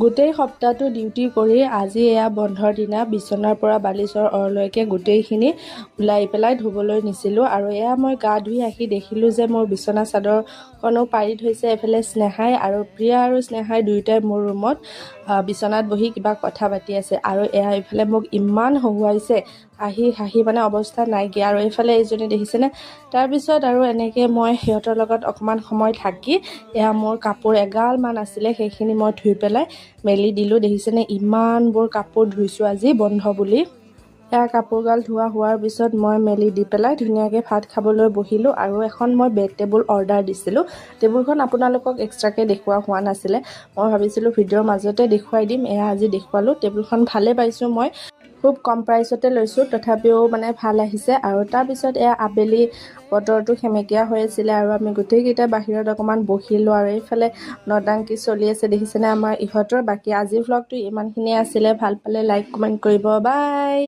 গোটেই সপ্তাহটো ডিউটি কৰি আজি এয়া বন্ধৰ দিনা বিচনাৰ পৰা বালিচৰ অৰলৈকে গোটেইখিনি ওলাই পেলাই ধুবলৈ নিছিলোঁ। আৰু এয়া মই গা ধুই আহি দেখিলোঁ যে মোৰ বিচনা চাদৰখনো পাৰি থৈছে এফালে স্নেহাই, আৰু প্ৰিয়া আৰু স্নেহাই দুয়োটাই মোৰ ৰুমত বিচনাত বহি কিবা কথা পাতি আছে। আৰু এয়া এইফালে মোক ইমান হহুৱাইছে, হাঁহি মানে অৱস্থা নাইকিয়া। আৰু এইফালে এইজনী দেখিছেনে। তাৰপিছত আৰু এনেকৈ মই সিহঁতৰ লগত অকণমান সময় থাকি এয়া মোৰ কাপোৰ এগালমান আছিলে, সেইখিনি মই ধুই পেলাই মেলি দিলোঁ। দেখিছেনে ইমানবোৰ কাপোৰ ধুইছোঁ আজি বন্ধ বুলি। এয়া কাপোৰগাল ধোৱা হোৱাৰ পিছত মই মেলি দি পেলাই ধুনীয়াকৈ ভাত খাবলৈ বহিলোঁ। আৰু এখন মই বেড টেবুল অৰ্ডাৰ দিছিলোঁ। টেবুলখন আপোনালোকক এক্সট্ৰাকৈ দেখুওৱা হোৱা নাছিলে, মই ভাবিছিলোঁ ভিডিঅ'ৰ মাজতে দেখুৱাই দিম। এয়া আজি দেখুৱালোঁ। টেবুলখন ভালেই পাইছোঁ, মই খুব কম প্ৰাইচতে লৈছোঁ, তথাপিও মানে ভাল আহিছে। আৰু তাৰপিছত এয়া আবেলি বতৰটো সেমেকীয়া হৈ আছিলে আৰু আমি গোটেইকেইটা বাহিৰত অকণমান বহিলোঁ। আৰু এইফালে নদাংকি চলি আছে, দেখিছেনে আমাৰ ইহঁতৰ। বাকী আজিৰ ভ্লগটো ইমানখিনিয়ে আছিলে। ভাল পালে লাইক কমেণ্ট কৰিব, বাই।